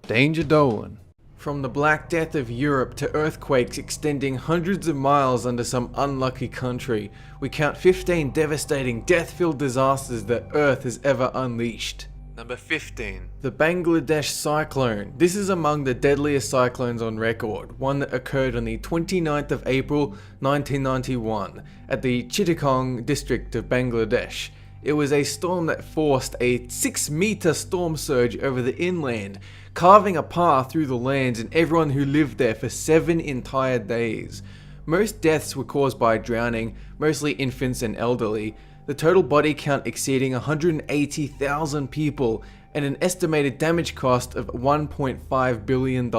Danger Dolan. From the Black Death of Europe to earthquakes extending hundreds of miles under some unlucky country, we count 15 devastating death-filled disasters that Earth has ever unleashed. Number 15. The Bangladesh cyclone. This is among the deadliest cyclones on record, one that occurred on the 29th of April 1991 at the Chittagong district of Bangladesh. It was a storm that forced a 6-meter storm surge over the inland, carving a path through the lands and everyone who lived there for 7 entire days. Most deaths were caused by drowning, mostly infants and elderly, the total body count exceeding 180,000 people and an estimated damage cost of $1.5 billion.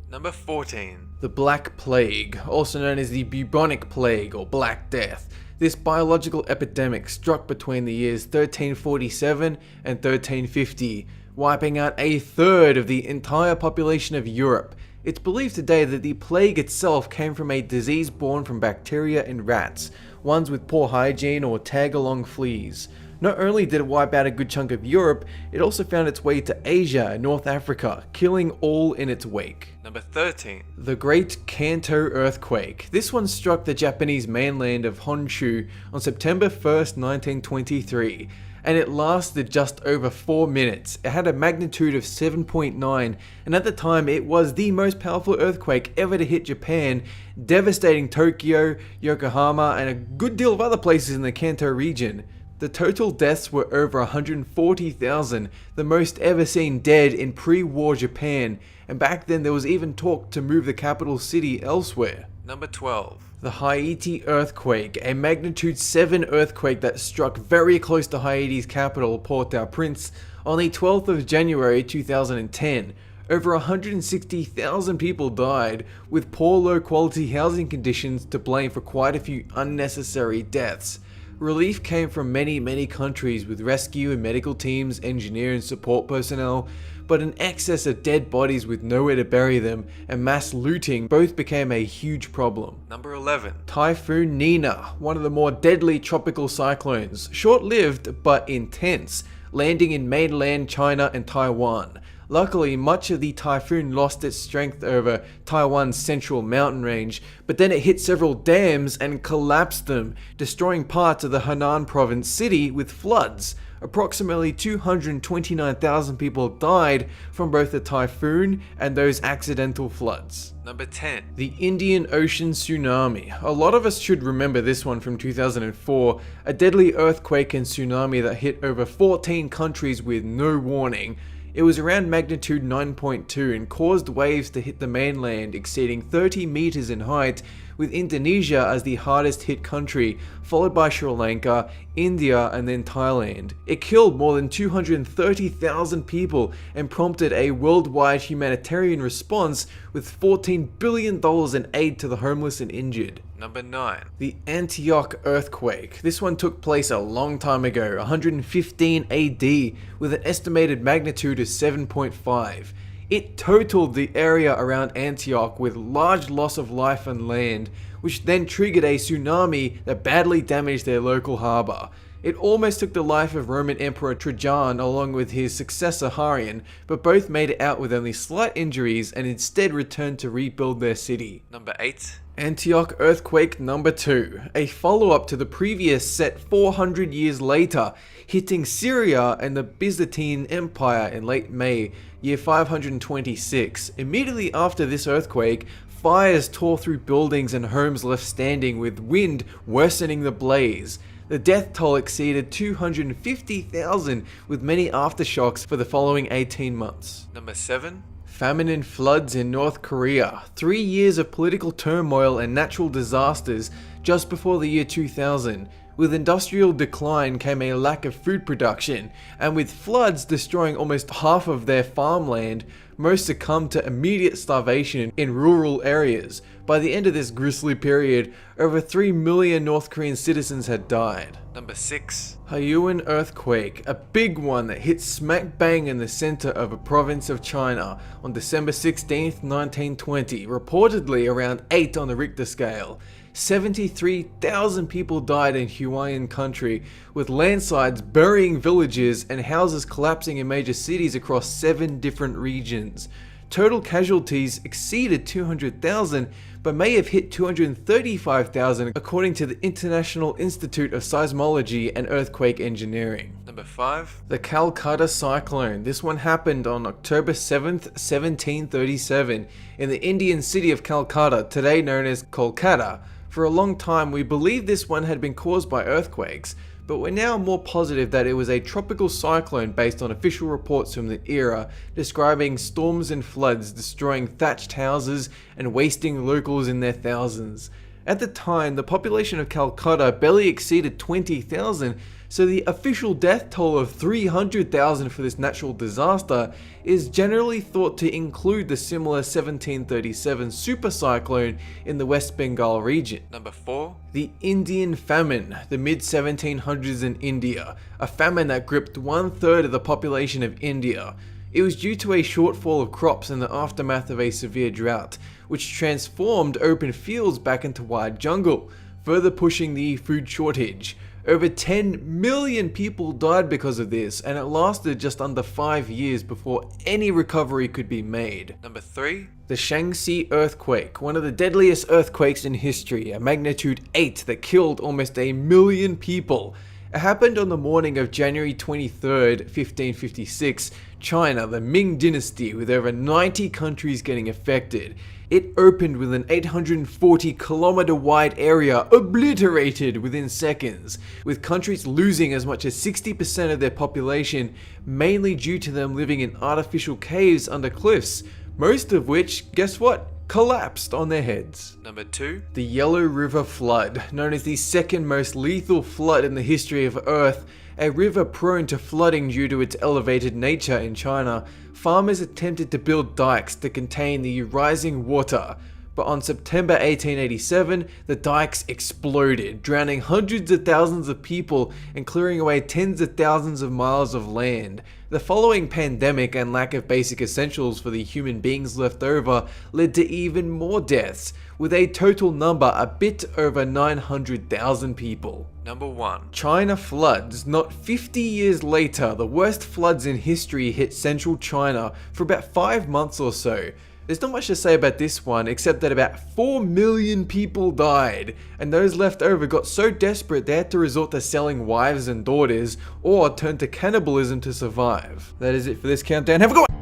Number 14. The Black Plague, also known as the bubonic plague or Black Death. This biological epidemic struck between the years 1347 and 1350, wiping out a third of the entire population of Europe. It's believed today that the plague itself came from a disease born from bacteria in rats, ones with poor hygiene or tag-along fleas. Not only did it wipe out a good chunk of Europe, it also found its way to Asia and North Africa, killing all in its wake. Number 13. The Great Kanto Earthquake. This one struck the Japanese mainland of Honshu on September 1st, 1923, and it lasted just over 4 minutes. It had a magnitude of 7.9, and at the time it was the most powerful earthquake ever to hit Japan, devastating Tokyo, Yokohama, and a good deal of other places in the Kanto region. The total deaths were over 140,000, the most ever seen dead in pre-war Japan, and back then there was even talk to move the capital city elsewhere. Number 12. The Haiti earthquake, a magnitude 7 earthquake that struck very close to Haiti's capital, Port-au-Prince, on the 12th of January 2010. Over 160,000 people died, with poor low-quality housing conditions to blame for quite a few unnecessary deaths. Relief came from many countries with rescue and medical teams, engineer and support personnel, but an excess of dead bodies with nowhere to bury them and mass looting both became a huge problem. Number 11. Typhoon Nina, one of the more deadly tropical cyclones, short-lived but intense, landing in mainland China and Taiwan. Luckily, much of the typhoon lost its strength over Taiwan's central mountain range, but then it hit several dams and collapsed them, destroying parts of the Henan province city with floods. Approximately 229,000 people died from both the typhoon and those accidental floods. Number 10. The Indian Ocean Tsunami. A lot of us should remember this one from 2004, a deadly earthquake and tsunami that hit over 14 countries with no warning. It was around magnitude 9.2 and caused waves to hit the mainland exceeding 30 meters in height, with Indonesia as the hardest hit country, followed by Sri Lanka, India, and then Thailand. It killed more than 230,000 people and prompted a worldwide humanitarian response with $14 billion in aid to the homeless and injured. Number 9. The Antioch earthquake. This one took place a long time ago, 115 AD, with an estimated magnitude of 7.5. It totaled the area around Antioch with large loss of life and land, which then triggered a tsunami that badly damaged their local harbour. It almost took the life of Roman Emperor Trajan along with his successor Hadrian, but both made it out with only slight injuries and instead returned to rebuild their city. Number 8. Antioch earthquake number 2, a follow-up to the previous set 400 years later, hitting Syria and the Byzantine Empire in late May, year 526. Immediately after this earthquake, fires tore through buildings and homes left standing, with wind worsening the blaze. The death toll exceeded 250,000, with many aftershocks for the following 18 months. Number 7. Famine and floods in North Korea. 3 years of political turmoil and natural disasters just before the year 2000. With industrial decline came a lack of food production, and with floods destroying almost half of their farmland, most succumbed to immediate starvation in rural areas. By the end of this grisly period, over 3 million North Korean citizens had died. Number 6. Haiyuan earthquake, a big one that hit smack bang in the center of a province of China on December 16th, 1920, reportedly around 8 on the Richter scale. 73,000 people died in Hawaiian country, with landslides burying villages and houses collapsing in major cities across 7 different regions. Total casualties exceeded 200,000, but may have hit 235,000 according to the International Institute of Seismology and Earthquake Engineering. Number 5. The Calcutta cyclone. This one happened on October 7th, 1737, in the Indian city of Calcutta, today known as Kolkata. For a long time, we believed this one had been caused by earthquakes, but we're now more positive that it was a tropical cyclone based on official reports from the era describing storms and floods destroying thatched houses and wasting locals in their thousands. At the time, the population of Calcutta barely exceeded 20,000, so the official death toll of 300,000 for this natural disaster is generally thought to include the similar 1737 supercyclone in the West Bengal region. Number 4. The Indian famine, the mid-1700s in India, a famine that gripped 1/3 of the population of India. It was due to a shortfall of crops in the aftermath of a severe drought, which transformed open fields back into wide jungle, further pushing the food shortage. Over 10 million people died because of this, and it lasted just under 5 years before any recovery could be made. Number 3. The Shaanxi earthquake, one of the deadliest earthquakes in history, a magnitude 8 that killed almost 1 million people. It happened on the morning of January 23rd, 1556, China, the Ming dynasty, with over 90 countries getting affected. It opened with an 840-kilometer wide area obliterated within seconds, with countries losing as much as 60% of their population, mainly due to them living in artificial caves under cliffs, most of which, guess what? Collapsed on their heads. Number 2. The Yellow River Flood, known as the second most lethal flood in the history of Earth, a river prone to flooding due to its elevated nature in China, farmers attempted to build dikes to contain the rising water. But on September 1887, the dikes exploded, drowning hundreds of thousands of people and clearing away tens of thousands of miles of land. The following pandemic and lack of basic essentials for the human beings left over led to even more deaths, with a total number a bit over 900,000 people. Number 1. China floods. Not 50 years later, the worst floods in history hit central China for about 5 months or so. There's not much to say about this one, except that about 4 million people died, and those left over got so desperate they had to resort to selling wives and daughters, or turn to cannibalism to survive. That is it for this countdown. Have a good one!